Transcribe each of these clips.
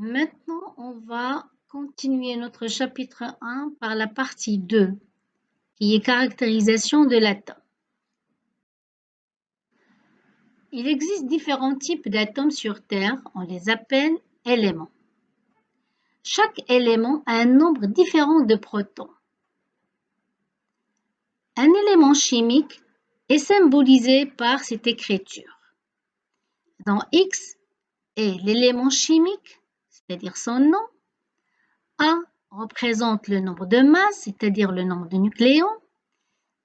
Maintenant, on va continuer notre chapitre 1 par la partie 2, qui est caractérisation de l'atome. Il existe différents types d'atomes sur Terre, on les appelle éléments. Chaque élément a un nombre différent de protons. Un élément chimique est symbolisé par cette écriture. Dans X est l'élément chimique, c'est-à-dire son nom. A représente le nombre de masses, c'est-à-dire le nombre de nucléons.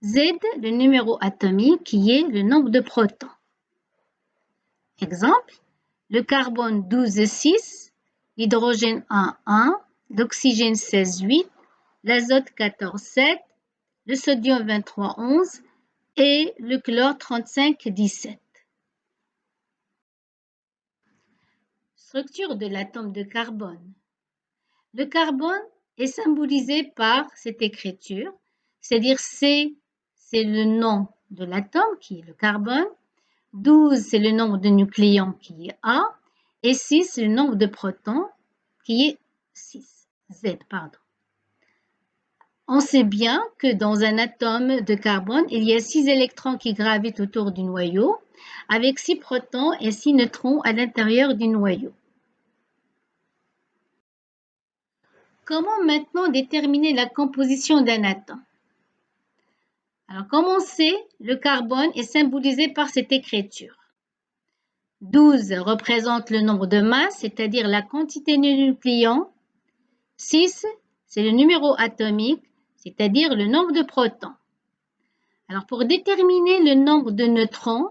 Z, le numéro atomique, qui est le nombre de protons. Exemple, le carbone 12,6, l'hydrogène 1,1, l'oxygène 16,8, l'azote 14,7, le sodium 23,11 et le chlore 35,17. Structure de l'atome de carbone. Le carbone est symbolisé par cette écriture, c'est-à-dire C, c'est le nom de l'atome qui est le carbone, 12, c'est le nombre de nucléons qui est A, et 6, c'est le nombre de protons qui est 6, Z, pardon. On sait bien que dans un atome de carbone, il y a 6 électrons qui gravitent autour du noyau, avec 6 protons et 6 neutrons à l'intérieur du noyau. Comment maintenant déterminer la composition d'un atome? Alors, comme on sait, le carbone est symbolisé par cette écriture. 12 représente le nombre de masses, c'est-à-dire la quantité de nucléons. 6, c'est le numéro atomique, c'est-à-dire le nombre de protons. Alors, pour déterminer le nombre de neutrons,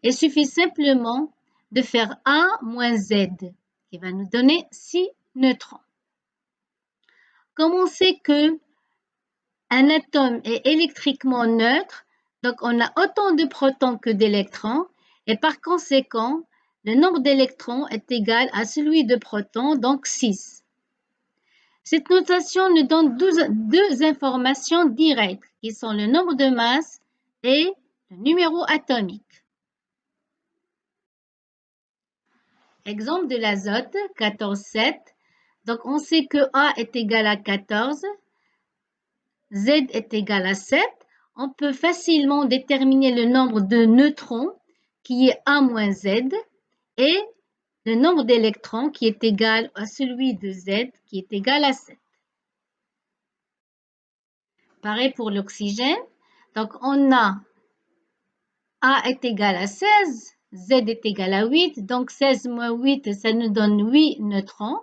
il suffit simplement de faire A moins Z, qui va nous donner 6 neutrons. Comme on sait que un atome est électriquement neutre, donc on a autant de protons que d'électrons, et par conséquent, le nombre d'électrons est égal à celui de protons, donc 6. Cette notation nous donne deux informations directes, qui sont le nombre de masses et le numéro atomique. Exemple de l'azote, 14,7. Donc, on sait que A est égal à 14, Z est égal à 7. On peut facilement déterminer le nombre de neutrons, qui est A moins Z, et le nombre d'électrons, qui est égal à celui de Z, qui est égal à 7. Pareil pour l'oxygène. Donc, on a A est égal à 16, Z est égal à 8. Donc, 16 moins 8, ça nous donne 8 neutrons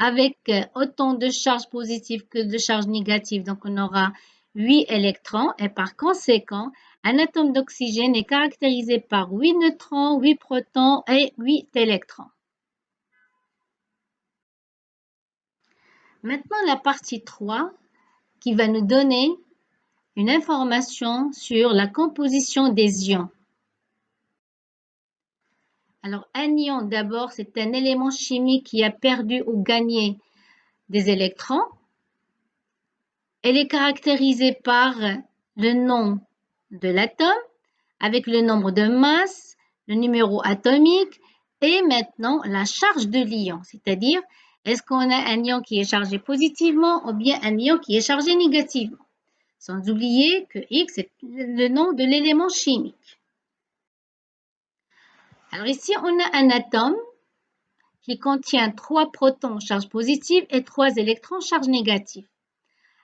avec autant de charges positives que de charges négatives. Donc, on aura 8 électrons et par conséquent, un atome d'oxygène est caractérisé par 8 neutrons, 8 protons et 8 électrons. Maintenant, la partie 3 qui va nous donner une information sur la composition des ions. Alors, un ion, d'abord, c'est un élément chimique qui a perdu ou gagné des électrons. Elle est caractérisée par le nom de l'atome, avec le nombre de masses, le numéro atomique et maintenant la charge de l'ion, c'est-à-dire est-ce qu'on a un ion qui est chargé positivement ou bien un ion qui est chargé négativement. Sans oublier que X est le nom de l'élément chimique. Alors ici, on a un atome qui contient 3 protons charge positive et 3 électrons charge négative.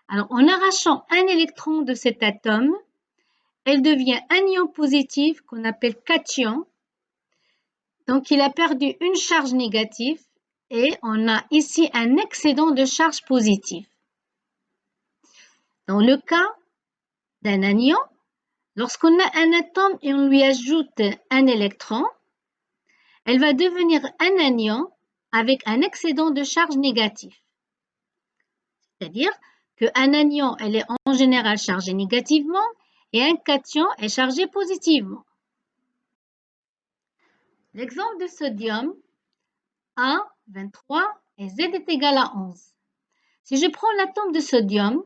Alors, en arrachant un électron de cet atome, elle devient un ion positif qu'on appelle cation. Donc, il a perdu une charge négative et on a ici un excédent de charge positive. Dans le cas d'un anion, lorsqu'on a un atome et on lui ajoute un électron, elle va devenir un anion avec un excédent de charge négative. C'est-à-dire qu'un anion, elle est en général chargé négativement et un cation est chargé positivement. L'exemple de sodium, A, 23 et Z est égal à 11. Si je prends l'atome de sodium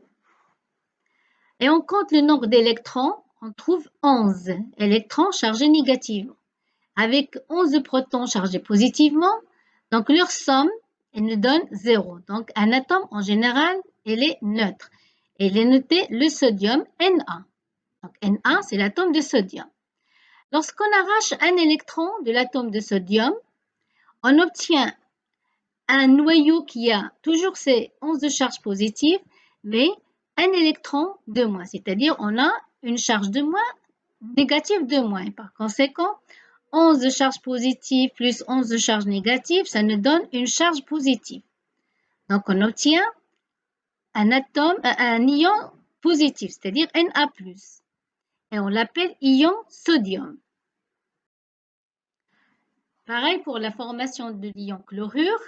et on compte le nombre d'électrons, on trouve 11 électrons chargés négativement, avec 11 protons chargés positivement. Donc leur somme elle nous donne 0. Donc, un atome, en général, il est neutre. Et il est noté le sodium Na. Donc, Na, c'est l'atome de sodium. Lorsqu'on arrache un électron de l'atome de sodium, on obtient un noyau qui a toujours ses 11 charges positives, mais un électron de moins. C'est-à-dire, on a une charge de moins, négative de moins. Et par conséquent, 11 charges positives plus 11 charges négatives, ça nous donne une charge positive. Donc, on obtient un ion positif, c'est-à-dire Na+. Et on l'appelle ion sodium. Pareil pour la formation de l'ion chlorure.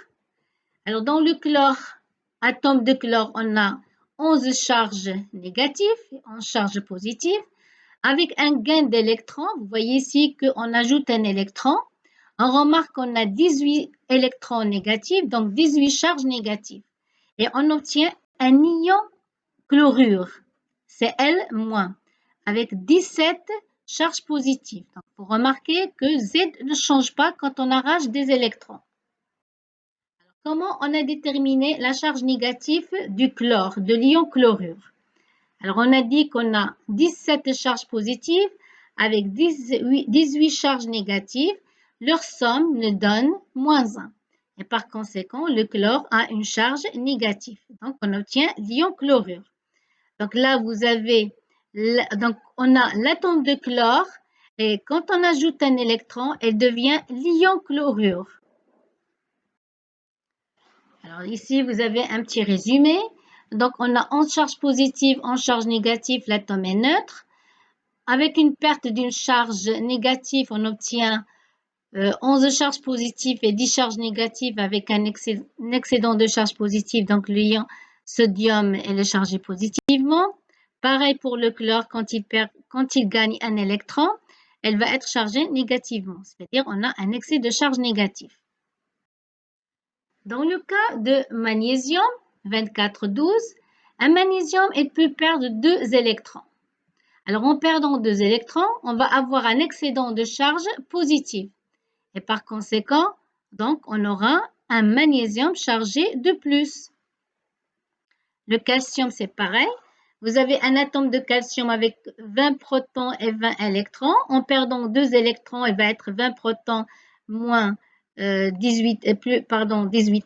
Alors, dans le chlore, atome de chlore, on a 11 charges négatives et 11 charges positives. Avec un gain d'électrons, vous voyez ici qu'on ajoute un électron. On remarque qu'on a 18 électrons négatifs, donc 18 charges négatives. Et on obtient un ion chlorure, Cl-, avec 17 charges positives. Donc, il faut remarquer que Z ne change pas quand on arrache des électrons. Alors, comment on a déterminé la charge négative du chlore, de l'ion chlorure? Alors, on a dit qu'on a 17 charges positives avec 18 charges négatives. Leur somme nous donne -1. Et par conséquent, le chlore a une charge négative. Donc, on obtient l'ion chlorure. Donc là, vous avez, donc on a l'atome de chlore et quand on ajoute un électron, elle devient l'ion chlorure. Alors ici, vous avez un petit résumé. Donc on a 11 charges positives, 11 charges négatives, l'atome est neutre. Avec une perte d'une charge négative, on obtient 11 charges positives et 10 charges négatives avec un excédent de charge positive. Donc l'ion sodium est chargé positivement. Pareil pour le chlore, quand il gagne un électron, elle va être chargée négativement. C'est-à-dire on a un excès de charge négative. Dans le cas de magnésium, 24,12, un magnésium, il peut perdre 2 électrons. Alors, en perdant 2 électrons, on va avoir un excédent de charge positive. Et par conséquent, donc, on aura un magnésium chargé de plus. Le calcium, c'est pareil. Vous avez un atome de calcium avec 20 protons et 20 électrons. En perdant 2 électrons, il va être 20 protons moins 18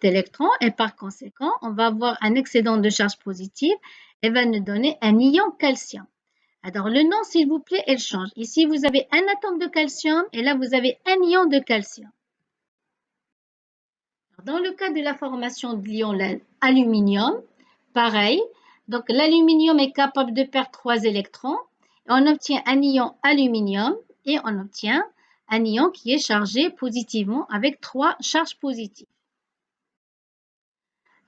électrons. Et par conséquent, on va avoir un excédent de charge positive et va nous donner un ion calcium. Alors, le nom, s'il vous plaît, elle change. Ici, vous avez un atome de calcium et là, vous avez un ion de calcium. Dans le cas de la formation de l'ion aluminium, pareil. Donc, l'aluminium est capable de perdre 3 électrons. On obtient un ion aluminium et on obtient un ion qui est chargé positivement avec 3 charges positives.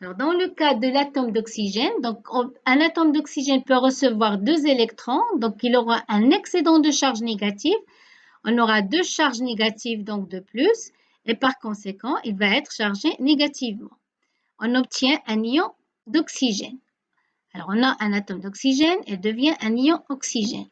Alors, dans le cas de l'atome d'oxygène, donc un atome d'oxygène peut recevoir 2 électrons, donc il aura un excédent de charge négative. On aura 2 charges négatives donc de plus et par conséquent, il va être chargé négativement. On obtient un ion d'oxygène. Alors, on a un atome d'oxygène et devient un ion oxygène.